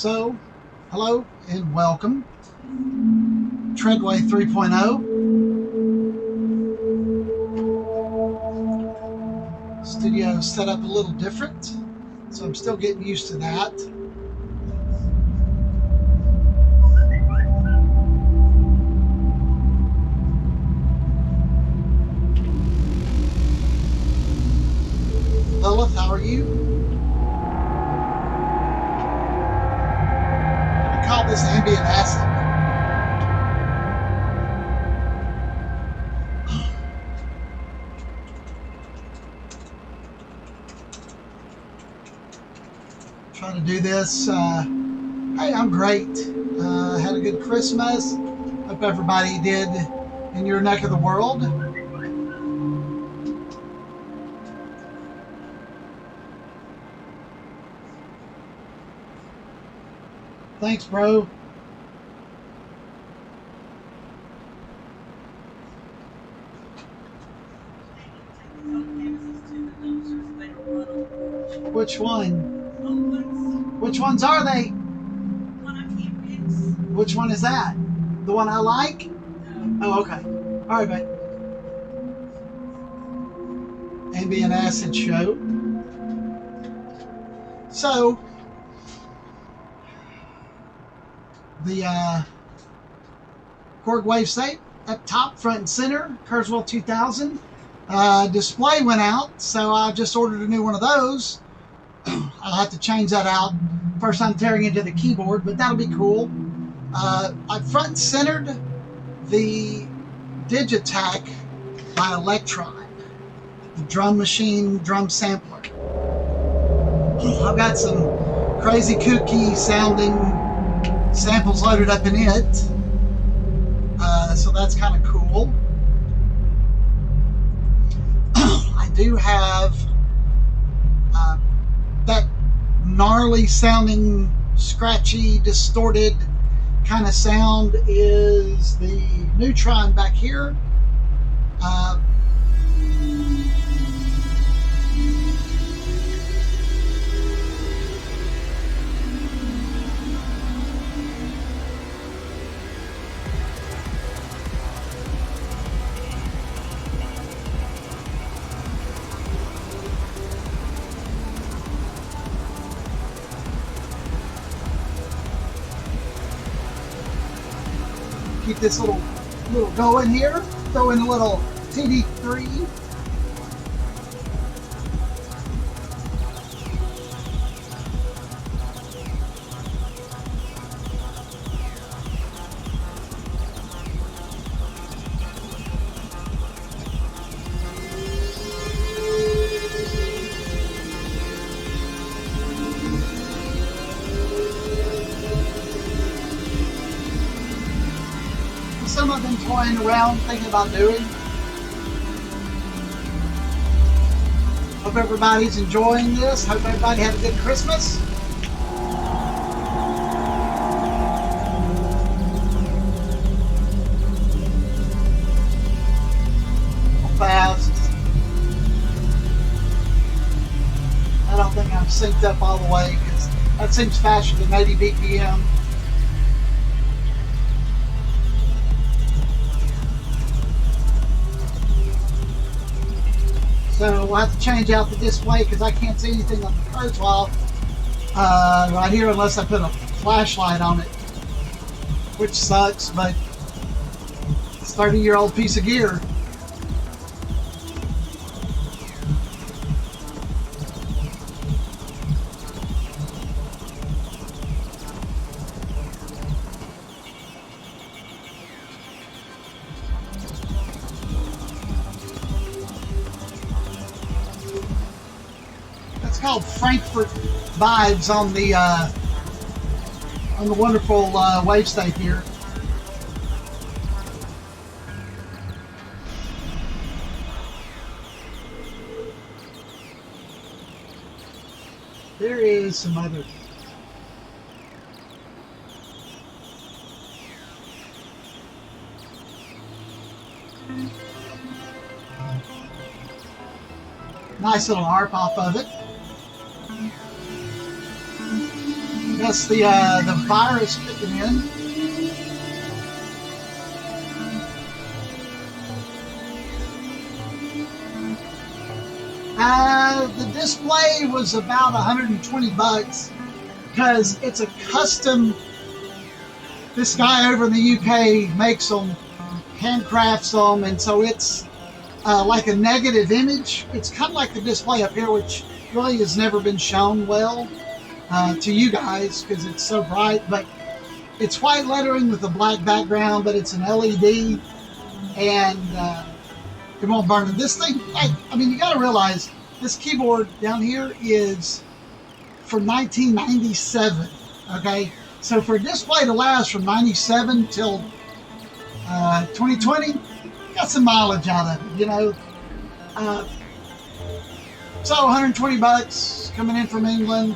So, hello and welcome. Treadway 3.0. Studio set up a little different, so I'm still getting used to that. Lilith, how are you? I call this ambient acid. Trying to do this. Hey, I'm great. Had a good Christmas. Hope everybody did in your neck of the world. Thanks, bro. Which one? Which ones are they? Which one is that? The one I like? Oh, okay. All right, babe. Ambient acid show. So, the Korg Wavestate up top, front and center, Kurzweil 2000. Display went out, so I just ordered a new one of those. I'll have to change that out. First I'm tearing into the keyboard, but that'll be cool. I front centered the Digitac by Electron, the drum machine drum sampler. I've got some crazy kooky sounding samples loaded up in it, so that's kind of cool. I do have that gnarly sounding, scratchy, distorted kind of sound is the Neutron back here. Keep this little going here. Throw in a little TD3. Some I've been toying around, thinking about doing. Hope everybody's enjoying this. Hope everybody had a good Christmas. Fast. I don't think I'm synced up all the way because that seems faster than 80 BPM. So we'll have to change out the display because I can't see anything on the Kurzweil right here unless I put a flashlight on it, which sucks, but it's a 30-year-old piece of gear. It's called Frankfurt Vibes on the wonderful Wavestate here. There is some other. Nice little harp off of it. guess the virus kicking in. The display was about 120 bucks because it's a custom. This guy over in the UK makes them, handcrafts them, and so it's like a negative image. It's kind of like the display up here, which really has never been shown well to you guys because it's so bright, but it's white lettering with a black background, but it's an LED, and it won't burn. And this thing, I mean, you got to realize this keyboard down here is from 1997, okay? So for a display to last from 97 till 2020, got some mileage out of it, you know. So 120 bucks coming in from England.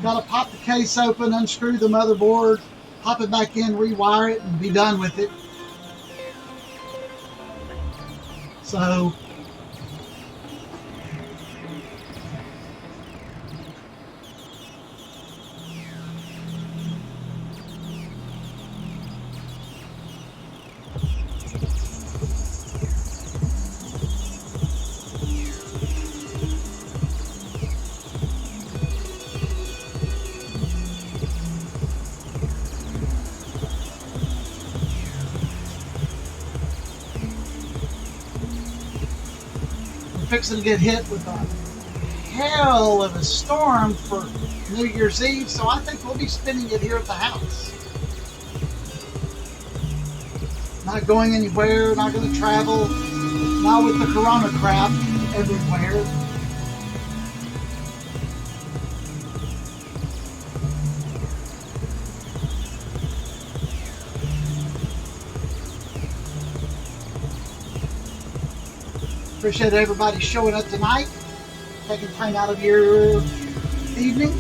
Got to pop the case open, unscrew the motherboard, pop it back in, rewire it, and be done with it. So fixing to get hit with a hell of a storm for New Year's Eve, so I think we'll be spending it here at the house. Not going anywhere, not going to travel, not with the corona crap everywhere. Appreciate everybody showing up tonight, taking time out of your evening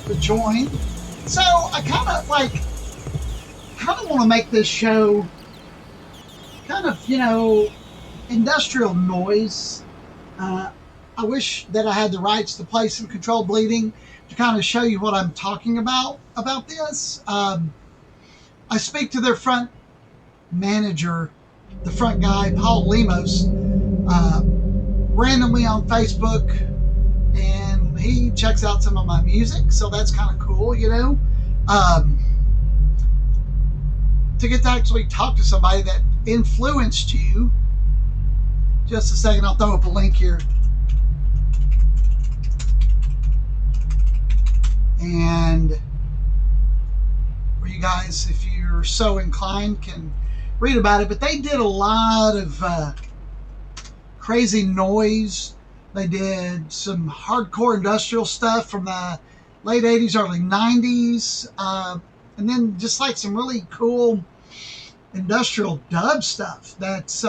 to join. So I kind of want to make this show kind of, you know, industrial noise. I wish that I had the rights to play some controlled bleeding to kind of show you what I'm talking about this. I speak to their front manager, the front guy, Paul Lemos, randomly on Facebook, and he checks out some of my music, so that's kind of cool, you know. To get to actually talk to somebody that influenced you. Just a second, I'll throw up a link here. And where you guys, if you're so inclined, can read about it. But they did a lot of crazy noise. They did some hardcore industrial stuff from the late 80s, early 90s. And then just like some really cool industrial dub stuff that's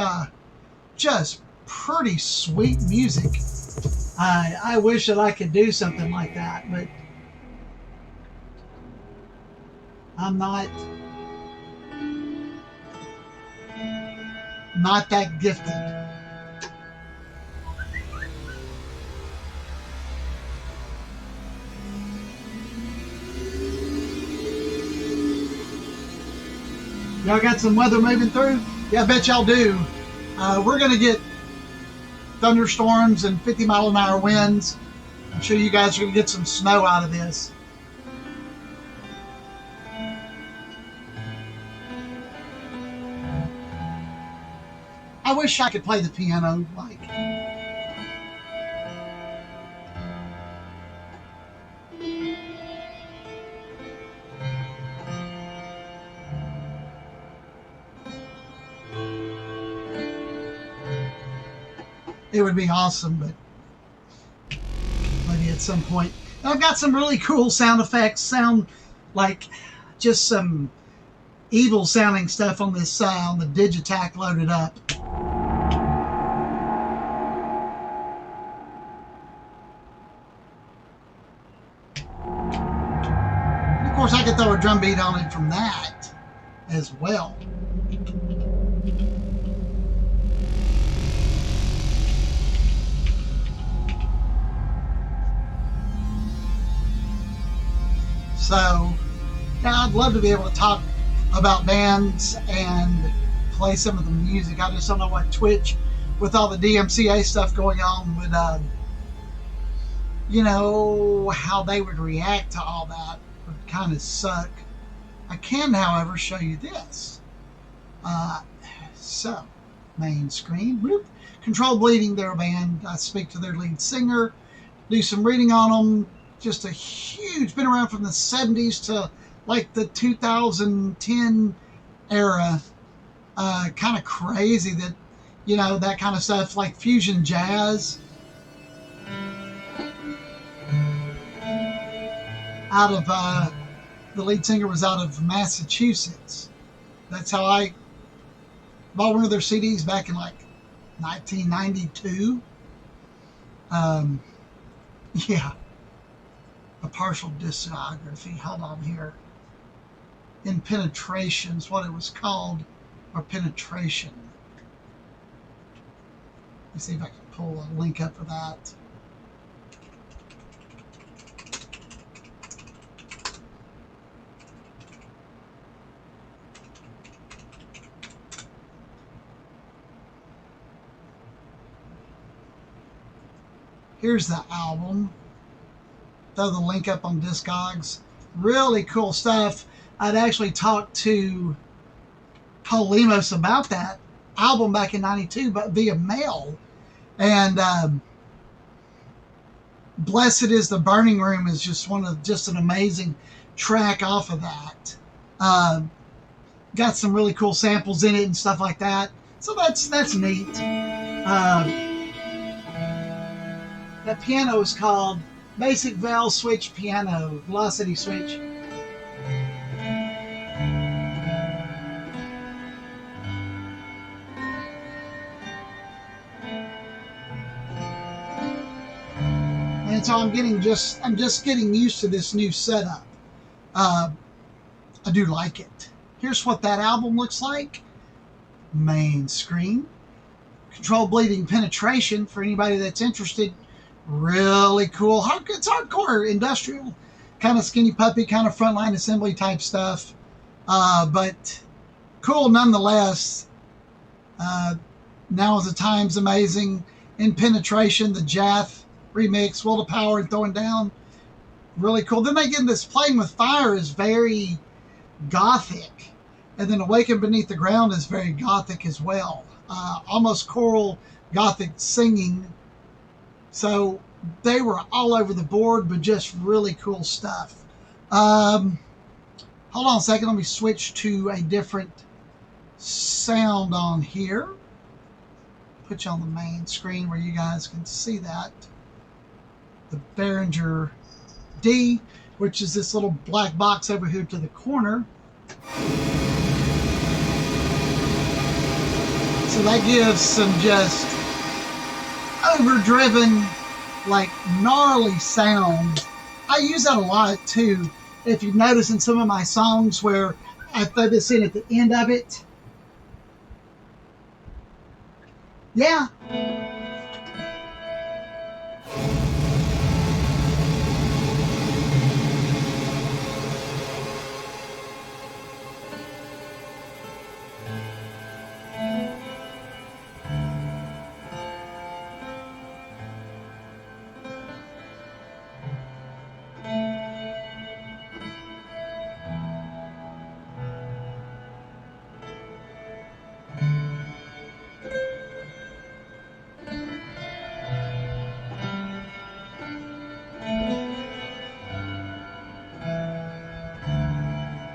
just pretty sweet music. I wish that I could do something like that, but I'm not that gifted. Y'all got some weather moving through? Yeah, I bet y'all do. We're going to get thunderstorms and 50-mile-an-hour winds. I'm sure you guys are going to get some snow out of this. I wish I could play the piano like. It would be awesome, but maybe at some point. And I've got some really cool sound effects, sound like just some evil sounding stuff on this on the Digitac loaded up. And of course, I could throw a drum beat on it from that as well. So now I'd love to be able to talk about bands and play some of the music. I just don't know what Twitch, with all the DMCA stuff going on, would, you know, how they would react to all that. Would kind of suck. I can, however, show you this. So, main screen. Whoop. Control Bleeding, they're a band. I speak to their lead singer, do some reading on them. Just a huge, been around from the 70s to like the 2010 era. Kind of crazy that, you know, that kind of stuff, like fusion jazz. Out of, the lead singer was out of Massachusetts. That's how I bought one of their CDs back in like 1992. Yeah. A partial discography. Hold on here. In Penetrations, what it was called, or Penetration. Let me see if I can pull a link up for that. Here's the album. Throw the link up on Discogs. Really cool stuff. I'd actually talked to Paul Lemos about that album back in '92, but via mail. And Blessed is the Burning Room is just an amazing track off of that. Got some really cool samples in it and stuff like that. So that's neat. That piano is called Basic Val Switch Piano, Velocity Switch. And so I'm just getting used to this new setup. I do like it. Here's what that album looks like. Main screen. Control Bleeding Penetration, for anybody that's interested. Really cool. It's hardcore industrial, kind of Skinny Puppy, kind of Frontline Assembly type stuff, but cool nonetheless. Now is the Time's amazing. In Penetration, the Jaff remix, Will to Power and Throwing Down, really cool. Then they get this Playing with Fire is very gothic, and then Awaken Beneath the Ground is very gothic as well. Almost choral gothic singing. So they were all over the board, but just really cool stuff. Hold on a second. Let me switch to a different sound on here. Put you on the main screen where you guys can see that. The Behringer D, which is this little black box over here to the corner. So that gives some just overdriven, like gnarly sound. I use that a lot too. If you notice in some of my songs where I throw this in at the end of it. Yeah.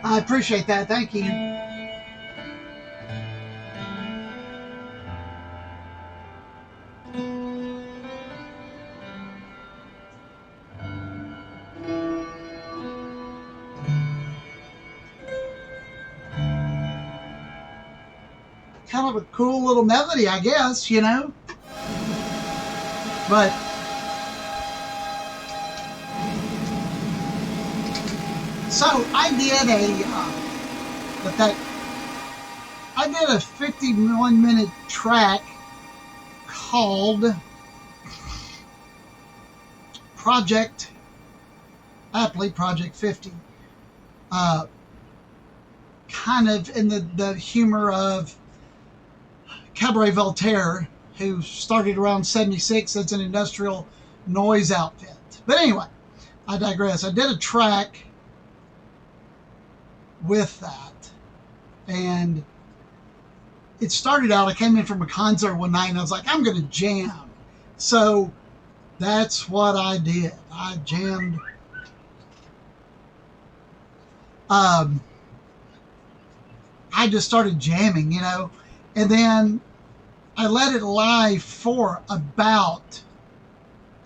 I appreciate that. Thank you. Kind of a cool little melody, I guess, you know. But so I did a 51-minute track called Project 50, kind of in the humor of Cabaret Voltaire, who started around 76 as an industrial noise outfit. But anyway, I digress. I did a track with that, and it started out, I came in from a concert one night and I was like, I'm going to jam. So that's what I did. I jammed. I just started jamming, you know, and then I let it lie for about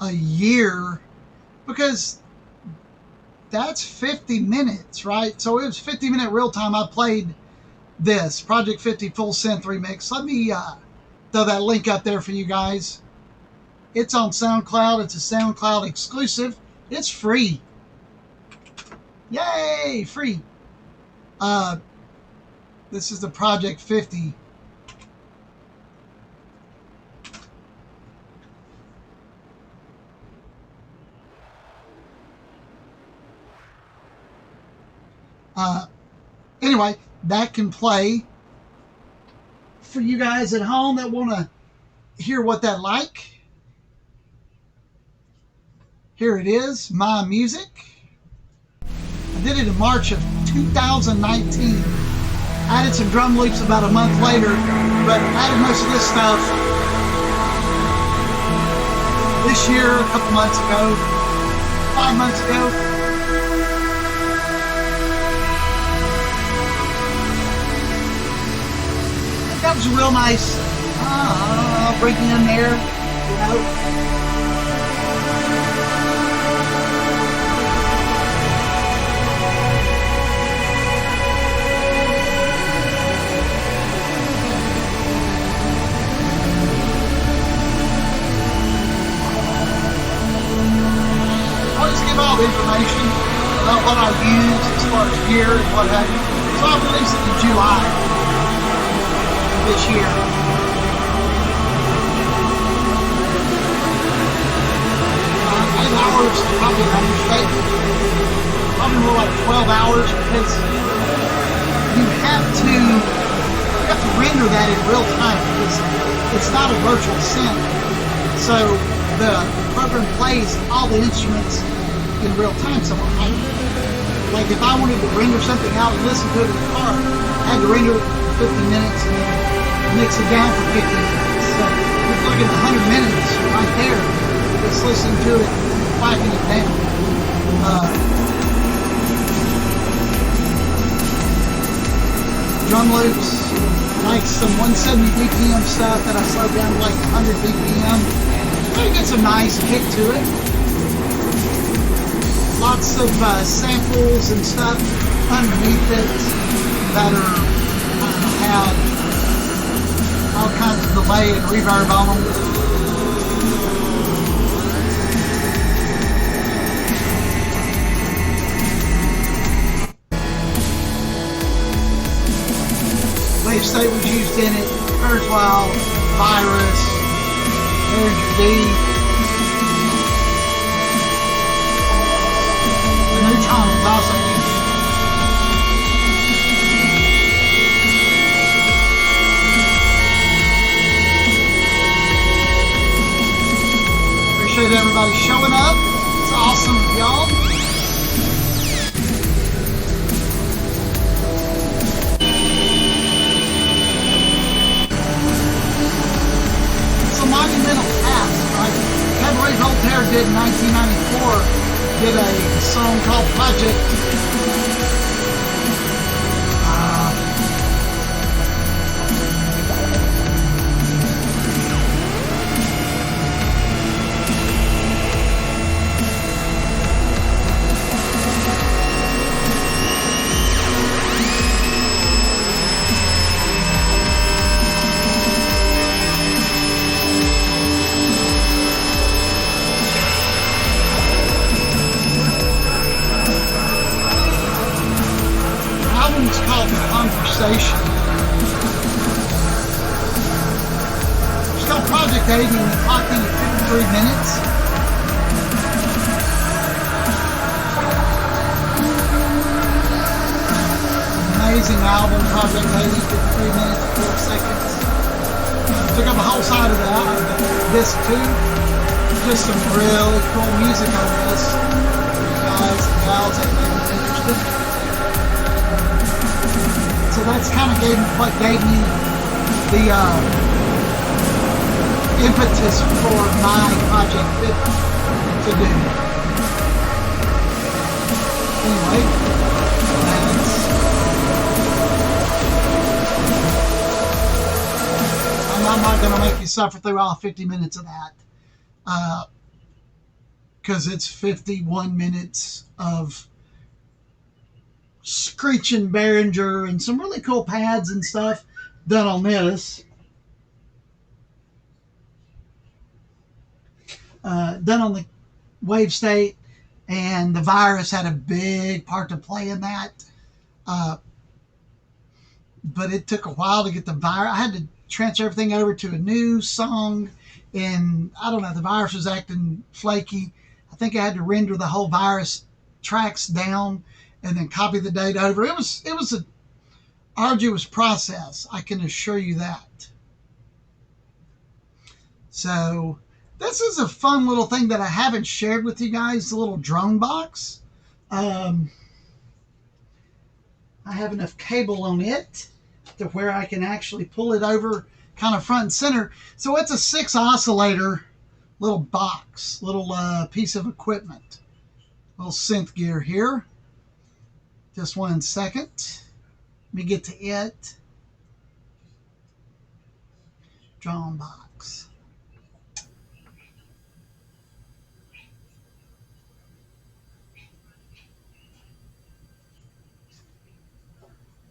a year, because that's 50 minutes, right? So it was 50-minute real time. I played this Project 50 full synth remix. Let me throw that link up there for you guys. It's on SoundCloud. It's a SoundCloud exclusive. It's free. Yay, free. This is the Project 50. Anyway, that can play for you guys at home that want to hear what that like. Here it is, my music. I did it in March of 2019. I added some drum loops about a month later, but added most of this stuff this year, a couple months ago, 5 months ago. That was real nice. Breaking in there, you know. All the information about what I use as far as gear and what have you. So I released it in July this year. 8 hours is probably an understatement. Probably more like 12 hours, because you have to render that in real time, because it's not a virtual synth. So the program plays all the instruments in real time. So like if I wanted to render something out and listen to it in the car, I had to render it for 50 minutes and then mix it down for 50 minutes. So you're looking at 100 minutes right there just listening to it, whacking it down. Drum loops, like some 170 BPM stuff that I slowed down to like 100 BPM. You get some nice kick to it. Lots of samples and stuff underneath it that have all kinds of delay and reverb on them. Wavestate was used in it. Kurzweil, Virus, Behringer D. Neutron was also used. Appreciate everybody showing up. It's awesome, y'all. It's a monumental task, right? Cabaret Voltaire did in 1994. Did a song called Project. Conversation. Still Project 80 and we clocked in at 53 minutes. amazing album, Project 53 minutes and 4 seconds. Took up the whole side of the disc too. Just some really cool music on this. You guys and gals that may be interested. So that's kind of what gave me the impetus for my Project 50 to do. Anyway, I'm not going to make you suffer through all 50 minutes of that, because it's 51 minutes of screeching Behringer and some really cool pads and stuff done on this. Done on the Wavestate, and the virus had a big part to play in that. But it took a while to get the virus. I had to transfer everything over to a new song, and I don't know, the virus was acting flaky. I think I had to render the whole virus tracks down and then copy the data over. It was an arduous process, I can assure you that. So this is a fun little thing that I haven't shared with you guys, the little drone box. I have enough cable on it to where I can actually pull it over kind of front and center. So it's a 6 oscillator little box, little piece of equipment. Little synth gear here. Just 1 second. Let me get to it. Drone box.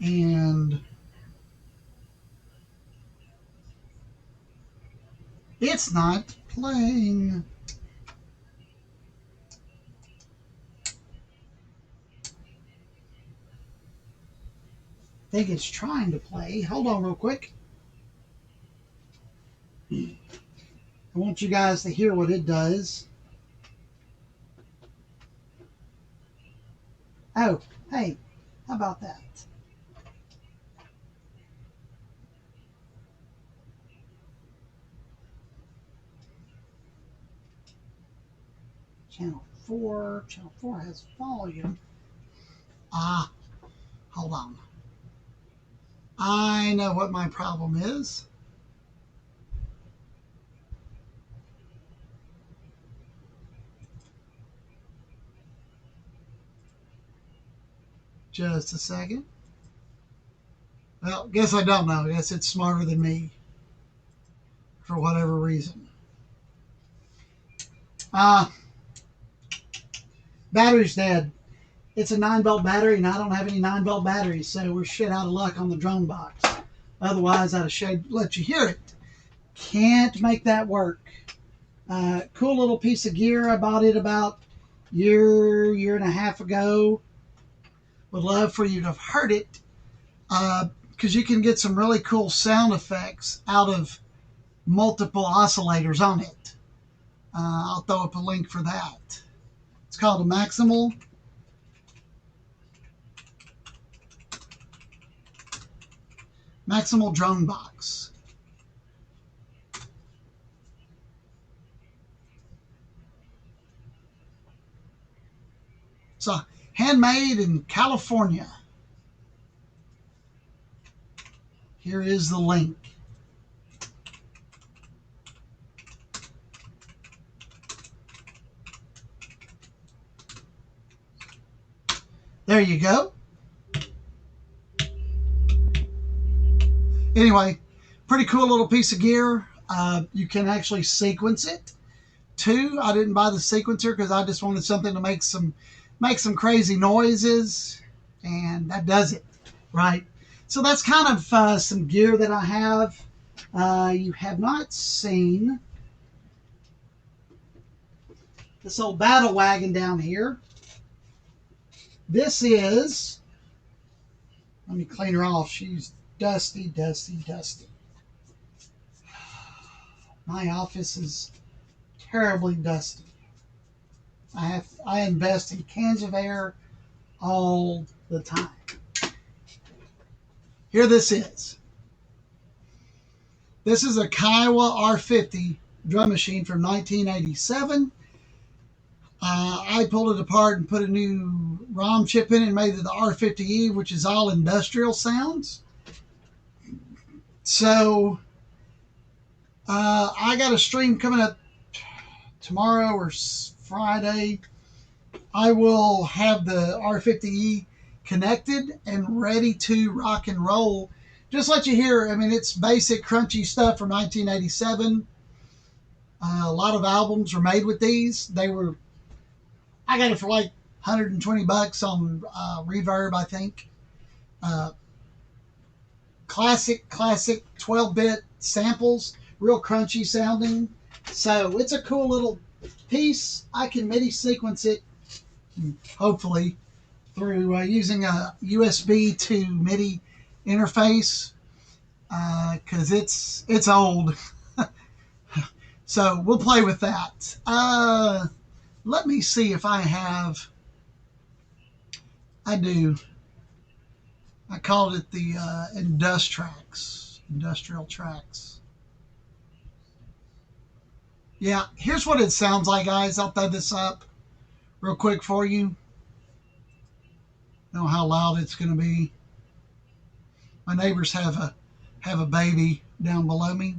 And it's not playing. I think it's trying to play. Hold on real quick. I want you guys to hear what it does. Oh, hey, how about that? Channel 4 has volume. Hold on. I know what my problem is. Just a second. Well, guess I don't know. Guess it's smarter than me for whatever reason. Battery's dead. It's a 9-volt battery, and I don't have any 9-volt batteries, so we're shit out of luck on the drone box. Otherwise, I'd have let you hear it. Can't make that work. Cool little piece of gear. I bought it about year and a half ago. Would love for you to have heard it, because you can get some really cool sound effects out of multiple oscillators on it. I'll throw up a link for that. It's called a Maximal drone box. It's handmade in California. Here is the link. There you go. Anyway, pretty cool little piece of gear. You can actually sequence it too. I didn't buy the sequencer because I just wanted something to make some crazy noises, and that does it, right? So that's kind of some gear that I have. You have not seen this old battle wagon down here. This is, let me clean her off. She's dusty, dusty, dusty. My office is terribly dusty. I invest in cans of air all the time. here this is. This is a Kiowa R50 drum machine from 1987. I pulled it apart and put a new ROM chip in it and made it the R50E, which is all industrial sounds. So I got a stream coming up tomorrow or Friday. I will have the R50E connected and ready to rock and roll. Just let you hear, I mean, it's basic crunchy stuff from 1987. A lot of albums were made with these. I got it for like 120 bucks on Reverb, I think. Classic 12-bit samples, real crunchy sounding. So it's a cool little piece. I can MIDI sequence it, hopefully, through using a USB to MIDI interface, because it's old. So we'll play with that. Let me see if I have. I do. I called it the industrial tracks. Yeah, here's what it sounds like, guys. I'll throw this up real quick for you. I don't know how loud it's going to be. My neighbors have a baby down below me.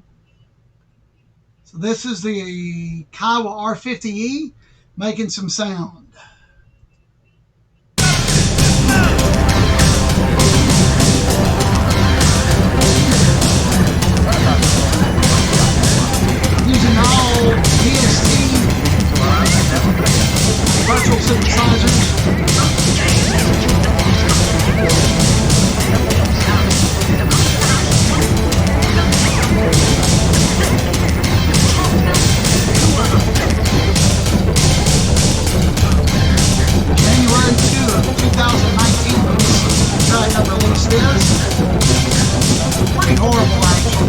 So this is the Kiowa R50E making some sound. Using all VST virtual synthesizers. January 2 of 2019 when this track I released is. Pretty horrible, actually.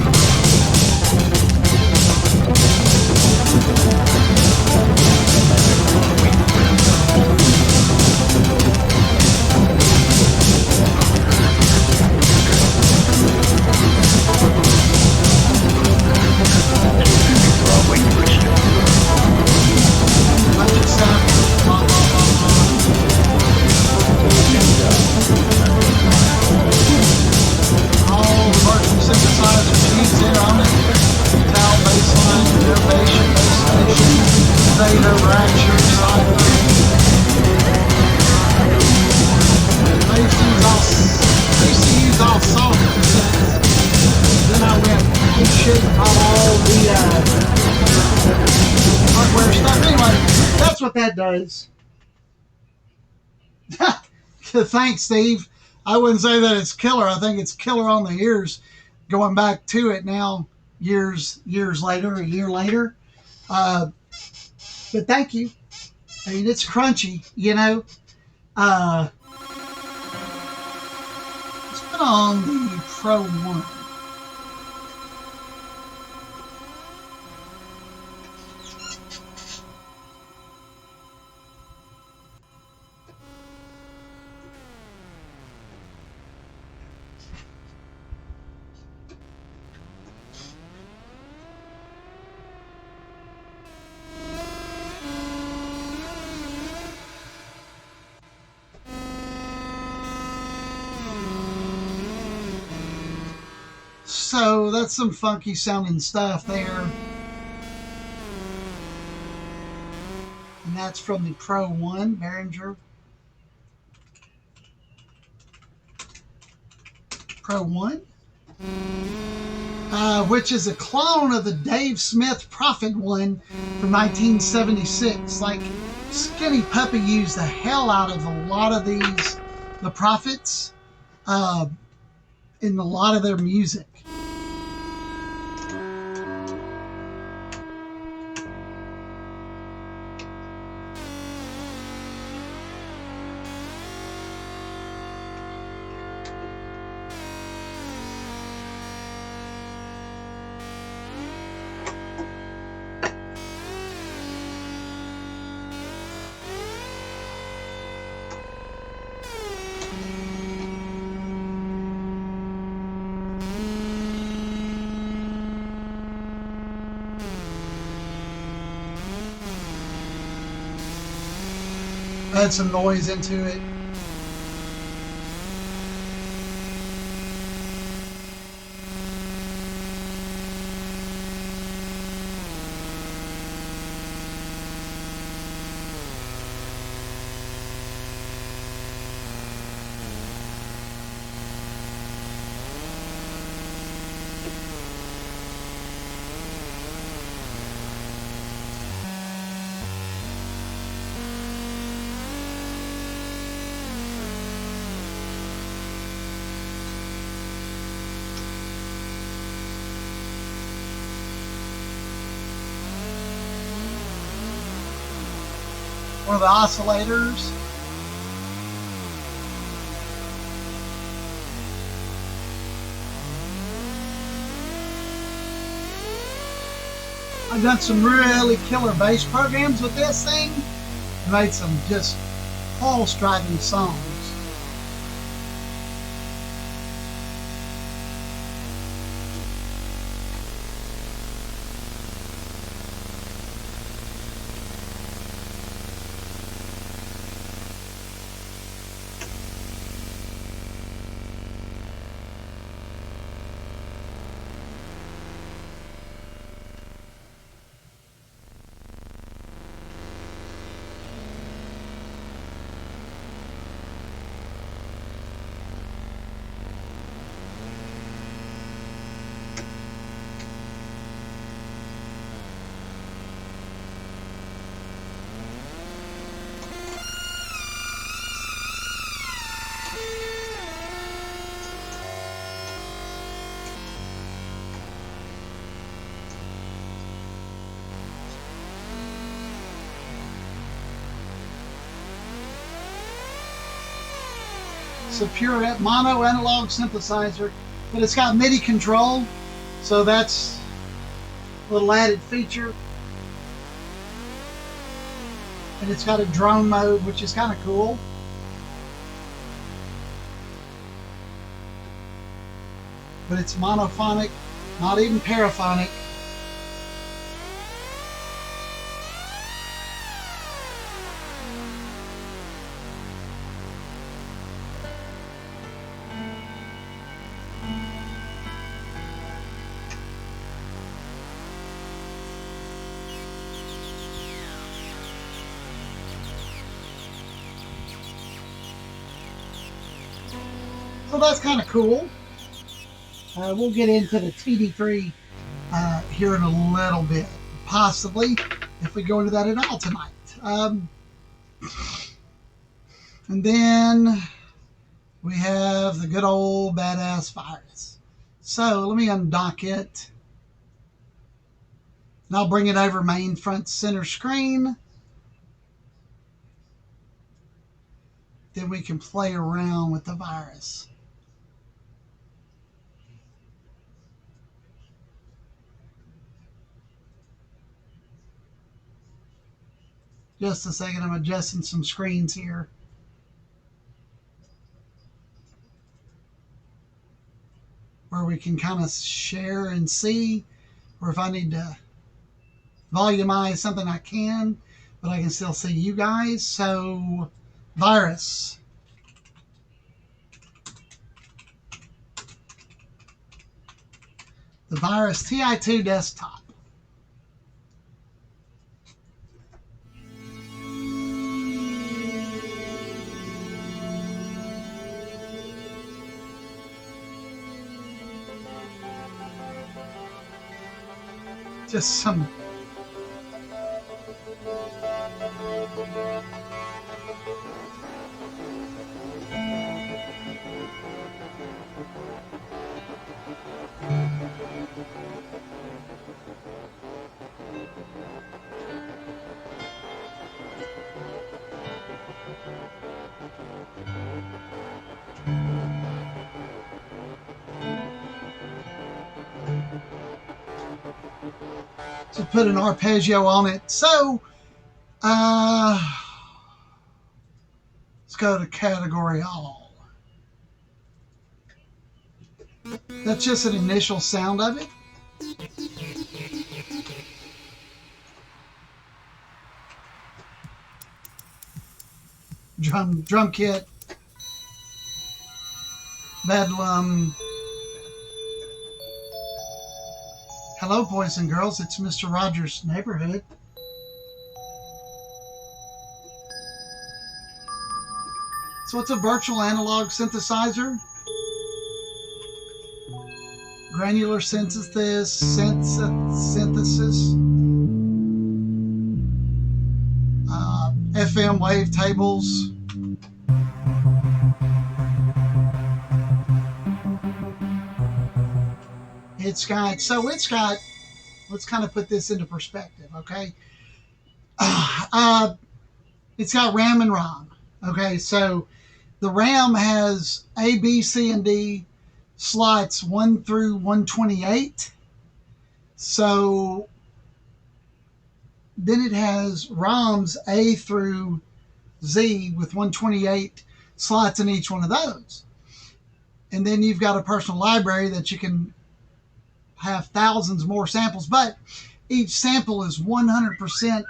What that does. Thanks, Steve. I wouldn't say that it's killer. I think it's killer on the ears. Going back to it now, years later, a year later. But thank you. I mean, it's crunchy, you know. Let's put on the Pro 1. So that's some funky sounding stuff there. And that's from the Pro 1, Behringer Pro 1. Which is a clone of the Dave Smith Prophet one from 1976. Like, Skinny Puppy used the hell out of a lot of these, the Prophets, in a lot of their music. add some noise into it. One of the oscillators. I've done some really killer bass programs with this thing. Made some just pulse-driving songs. It's a pure mono analog synthesizer, but it's got MIDI control, so that's a little added feature. And it's got a drone mode, which is kind of cool. But it's monophonic, not even paraphonic. So that's kind of cool. We'll get into the TD3 here in a little bit, possibly, if we go into that at all tonight. And then we have the good old badass virus. So let me undock it. And I'll bring it over main front center screen. Then we can play around with the virus. Just a second, I'm adjusting some screens here. Where we can kind of share and see, or if I need to volumize something I can, but I can still see you guys. So, virus. The Virus TI2 desktop. Just some to put an arpeggio on it. So, let's go to category all. That's just an initial sound of it. drum kit, Bedlam. Hello, boys and girls. It's Mr. Rogers' Neighborhood. So it's a virtual analog synthesizer. Granular synthesis, FM wavetables. It's got, let's kind of put this into perspective, okay? It's got RAM and ROM, okay? So the RAM has A, B, C, and D slots 1 through 128. So then it has ROMs A through Z with 128 slots in each one of those. And then you've got a personal library that you can have thousands more samples, but each sample is 100%.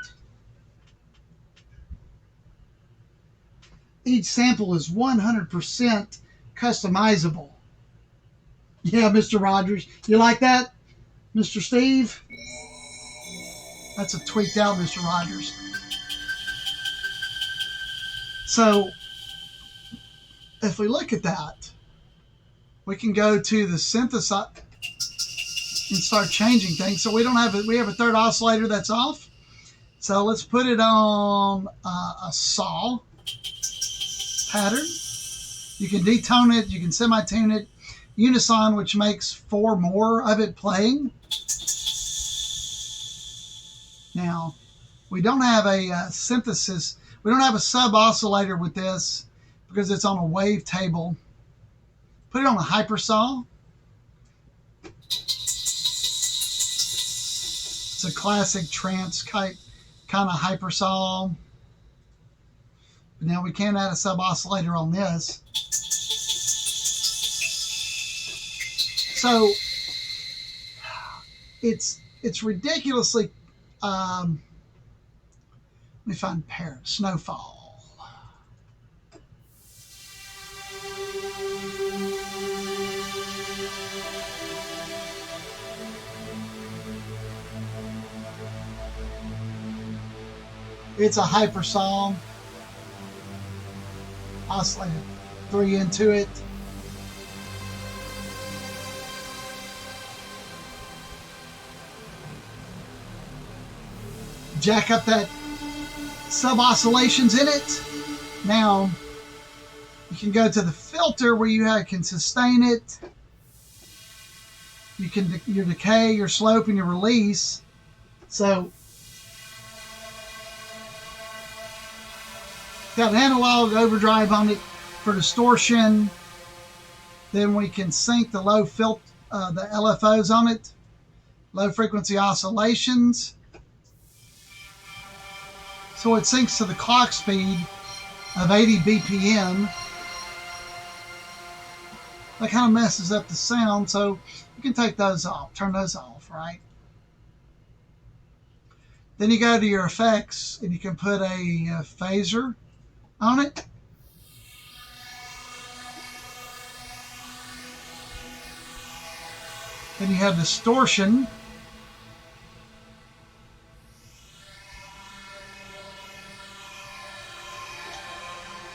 Each sample is 100% customizable. Yeah, Mr. Rogers. You like that, Mr. Steve? That's a tweaked out Mr. Rogers. So if we look at that, we can go to the synthesizer and start changing things. So we have a third oscillator that's off. So let's put it on a saw pattern. You can detone it, you can semi-tune it, unison, which makes 4 more of it playing. Now, we don't have a synthesis, we don't have a sub oscillator with this because it's on a wave table. Put it on a hypersaw. It's a classic trance type kind of hypersaw. But now we can't add a sub oscillator on this. So it's ridiculously. Let me find Paris Snowfall. It's a hypersaw. Oscillator 3 into it. Jack up that sub oscillations in it. Now you can go to the filter where you can sustain it. You can your decay, your slope, and your release. So got an analog overdrive on it for distortion. Then we can sync the the LFOs on it, low frequency oscillations. So it syncs to the clock speed of 80 BPM. That kind of messes up the sound, so you can take those off, turn those off, right? Then you go to your effects and you can put a phaser on it. Then you have distortion.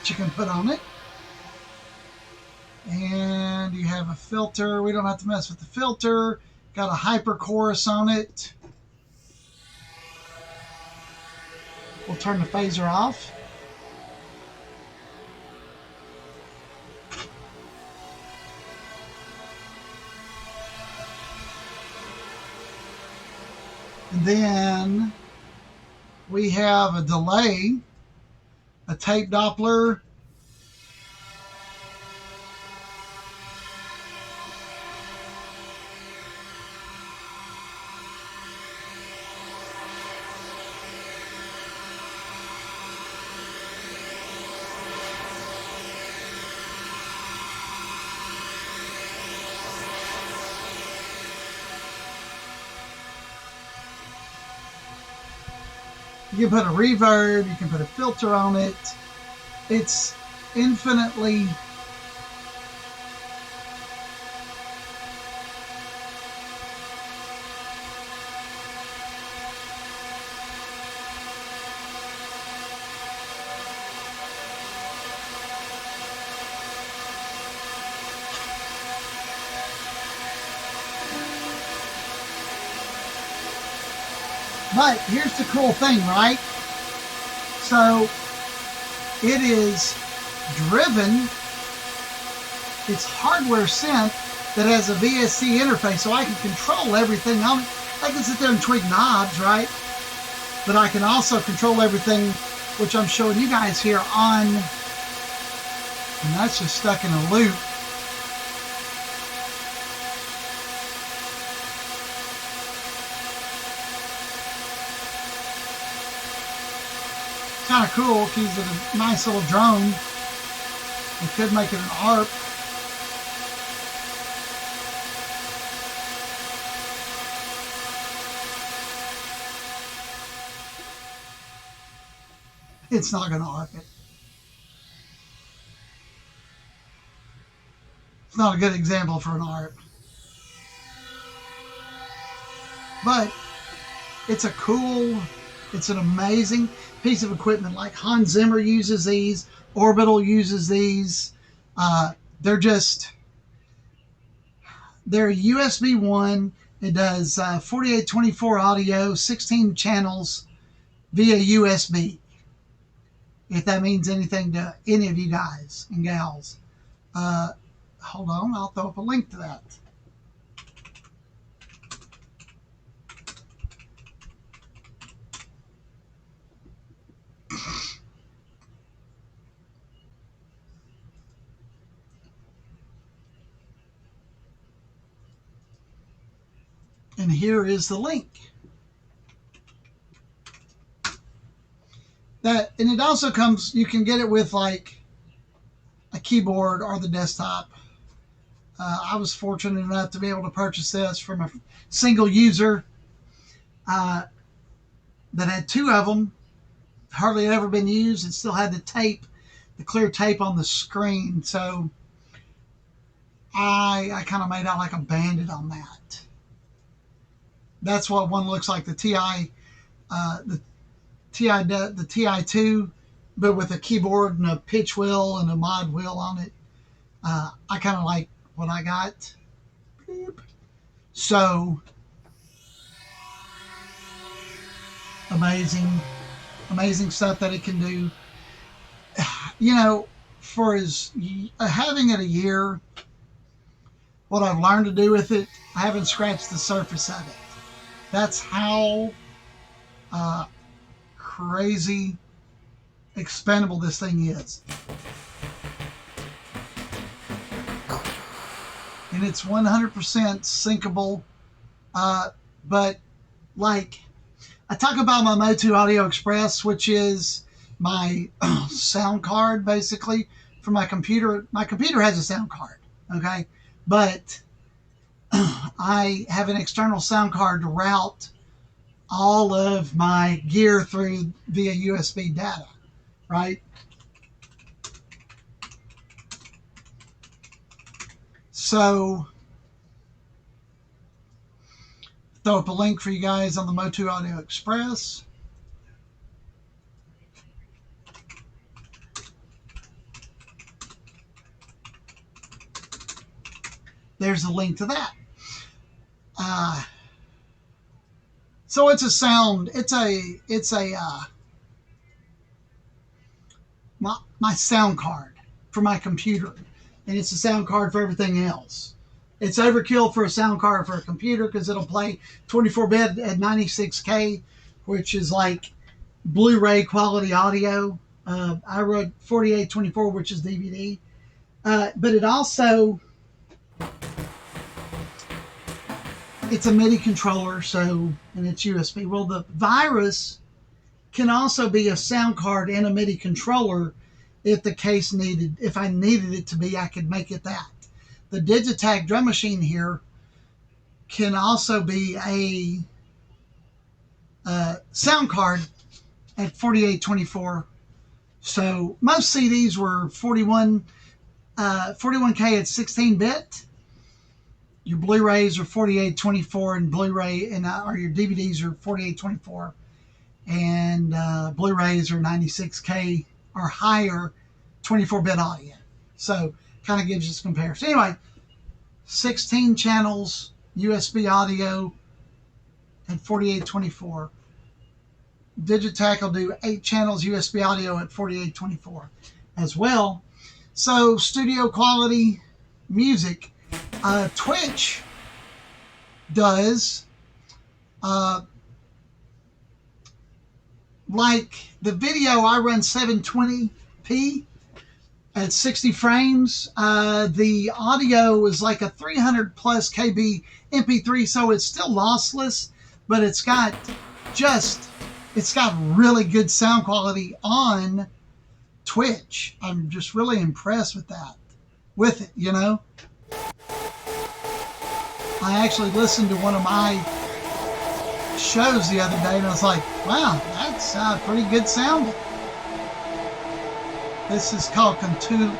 You can put on it. And you have a filter. We don't have to mess with the filter. Got a hyper chorus on it. We'll turn the phaser off. And then we have a delay, a tape Doppler, you can put a reverb, you can put a filter on it. It's infinitely But here's the cool thing, right? So it is driven, it's hardware synth that has a VSC interface, so I can control everything on it. I can sit there and tweak knobs, right? But I can also control everything, which I'm showing you guys here on, and that's just stuck in a loop. Kind of cool because it's a nice little drone. We could make it an ARP. It's not going to ARP it. It's not a good example for an ARP. But it's a cool, it's an amazing piece of equipment. Like Hans Zimmer uses these, Orbital uses these. They're USB 1. It does 4824 audio, 16 channels via USB. If that means anything to any of you guys and gals. Hold on, I'll throw up a link to that. And here is the link. And it also comes, you can get it with like a keyboard or the desktop. I was fortunate enough to be able to purchase this from a single user that had two of them. Hardly had ever been used. It still had the tape, the clear tape on the screen. So I kind of made out like a bandit on that. That's what one looks like, the TI2, but with a keyboard and a pitch wheel and a mod wheel on it. I kind of like what I got. So amazing stuff that it can do. You know, for having it a year, what I've learned to do with it, I haven't scratched the surface of it. That's how crazy expendable this thing is. And it's 100% syncable. But like, I talk about my Motu Audio Express, which is my sound card basically for my computer. My computer has a sound card, okay? But I have an external sound card to route all of my gear through via USB data, right? So, throw up a link for you guys on the Motu Audio Express. There's a link to that. So it's a sound. It's my sound card for my computer, and it's a sound card for everything else. It's overkill for a sound card for a computer because it'll play 24-bit at 96K, which is like Blu-ray quality audio. I wrote 4824, which is DVD. But it also, it's a MIDI controller, and it's USB. Well, the Virus can also be a sound card and a MIDI controller if the case needed. If I needed it to be, I could make it that. The Digitakt drum machine here can also be a sound card at 4824. So most CDs were 41K at 16-bit. Your Blu-rays are 4824 and Blu-ray and or your DVDs are 4824 and Blu-rays are 96K or higher 24-bit audio. So kind of gives you some comparison. Anyway, 16 channels USB audio at 4824. Digitech will do 8 channels USB audio at 4824 as well. So studio quality music. Twitch does like the video I run 720p at 60 frames. The audio is like a 300 plus KB MP3, so it's still lossless, but it's got really good sound quality on Twitch. I'm just really impressed with it, you know. I actually listened to one of my shows the other day and I was like, wow, that's pretty good sounding. This is called Cthulhu.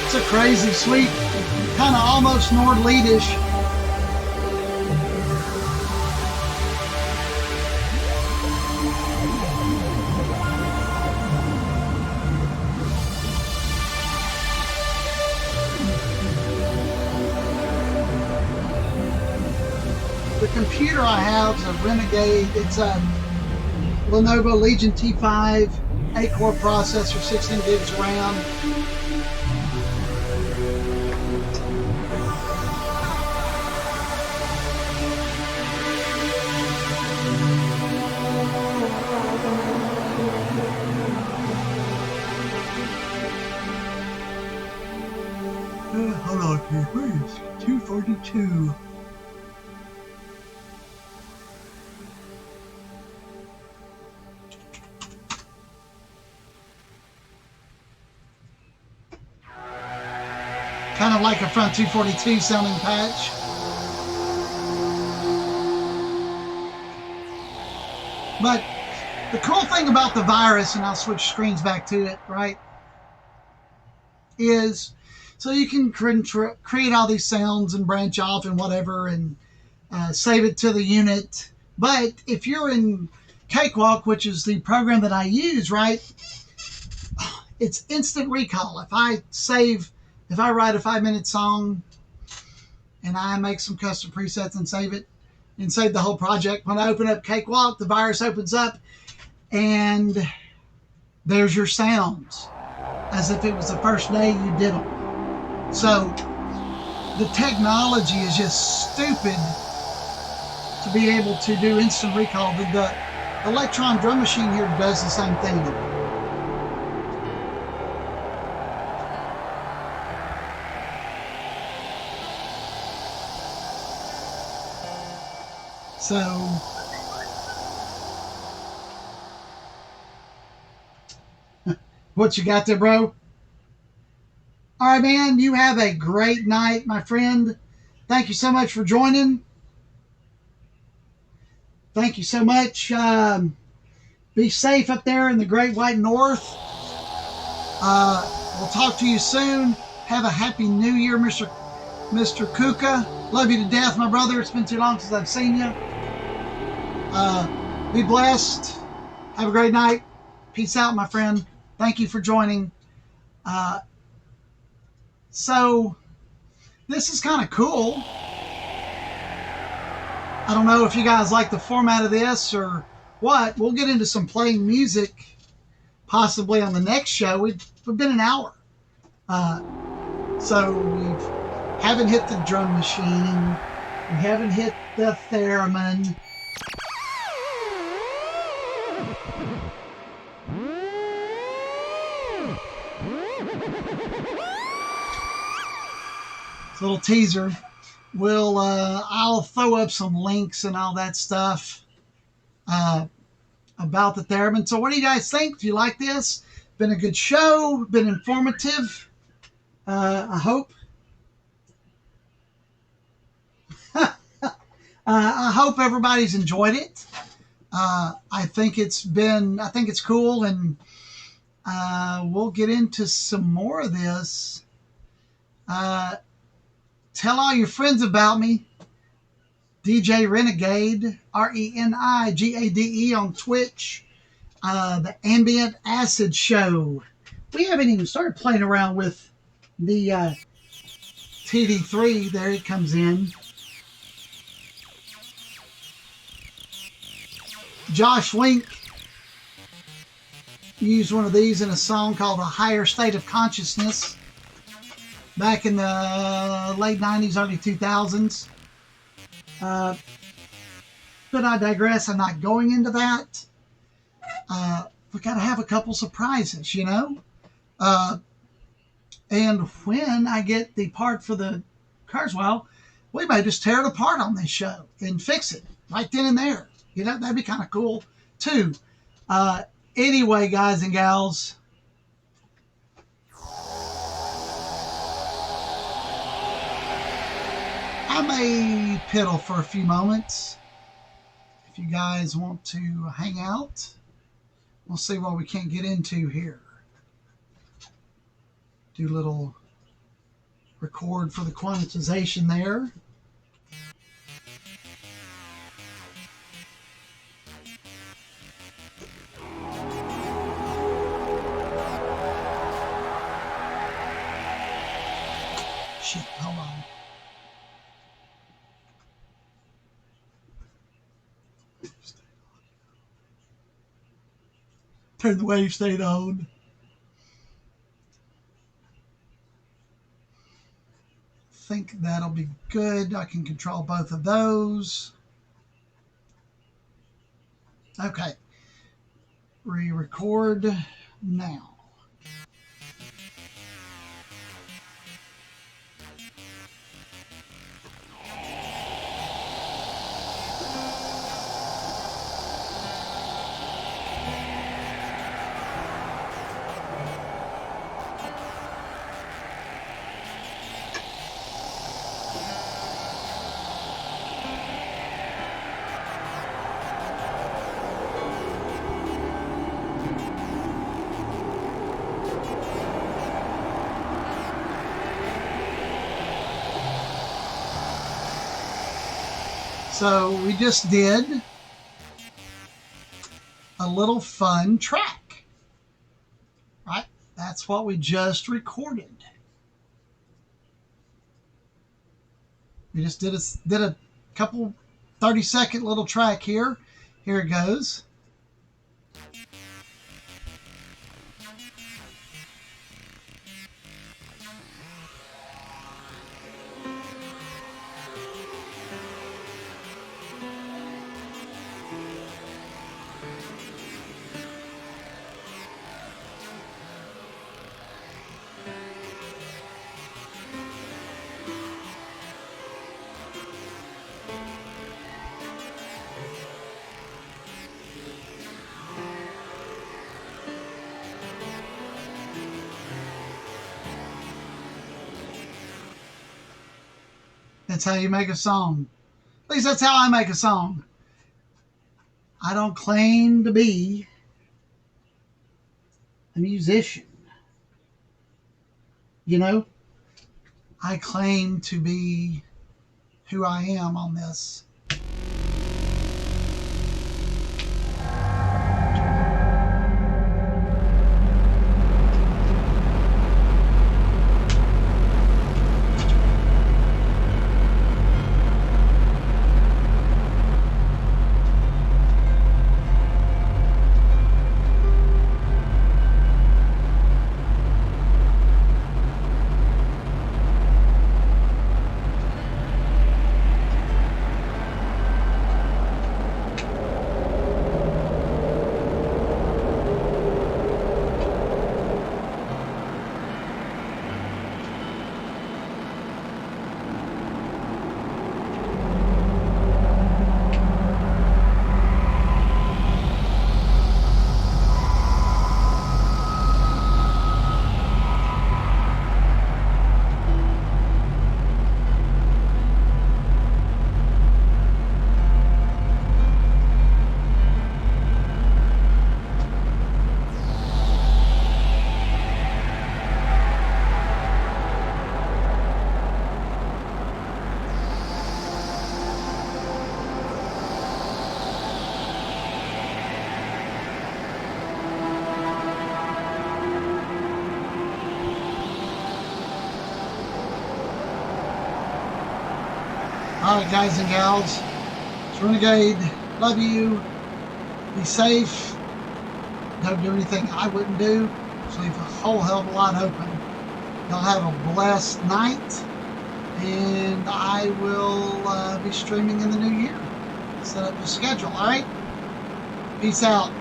It's a crazy, sweet, kind of almost Nordliedish. The computer I have is a Renegade. It's a Lenovo Legion T5, 8-core processor, 16 gigs RAM. Hold on here, where is 242? Kind of like a front 242 sounding patch. But the cool thing about the virus, and I'll switch screens back to it, right, is so you can create all these sounds and branch off and whatever and save it to the unit. But if you're in Cakewalk, which is the program that I use, right, it's instant recall. If I write a 5-minute song and I make some custom presets and save it and save the whole project, when I open up Cakewalk, the virus opens up and there's your sounds as if it was the first day you did them. So the technology is just stupid to be able to do instant recall. The Electron drum machine here does the same thing. So what you got there, bro? All right, man, you have a great night, my friend. Thank you so much for joining. Thank you so much. Be safe up there in the Great White North. We'll talk to you soon. Have a happy new year, Mr. Kuka. Love you to death, my brother. It's been too long since I've seen you. Be blessed. Have a great night. Peace out, my friend. Thank you for joining. So this is kind of cool. I don't know if you guys like the format of this or what. We'll get into some playing music possibly on the next show. We've been an hour. So we haven't hit the drum machine. We haven't hit the theremin. It's a little teaser. I'll throw up some links and all that stuff. about the theremin. So what do you guys think? Do you like this? Been a good show, been informative. I hope. I hope everybody's enjoyed it. I think it's cool, and we'll get into some more of this. Tell all your friends about me. DJ Renegade, RENIGADE on Twitch. The Ambient Acid Show. We haven't even started playing around with the TD3. There it comes in. Josh Link used one of these in a song called A Higher State of Consciousness back in the late 90s, early 2000s. But I digress. I'm not going into that. We got to have a couple surprises, you know? And when I get the part for the Kurzweil, we may just tear it apart on this show and fix it right then and there. You know, that'd be kind of cool, too. Anyway, guys and gals, I may piddle for a few moments. If you guys want to hang out, we'll see what we can't get into here. Do a little record for the quantization there. Shit, hold on. Turn the wave state on. Think that'll be good. I can control both of those. Okay. Re-record now. So we just did a little fun track, right? That's what we just recorded. We just did a couple 30-second little track here. Here it goes. That's how you make a song. At least that's how I make a song. I don't claim to be a musician. You know, I claim to be who I am on this. All right, guys and gals. It's Renegade. Love you. Be safe. Don't do anything I wouldn't do. Just leave a whole hell of a lot open. Y'all have a blessed night. And I will be streaming in the new year. Set up the schedule, all right? Peace out.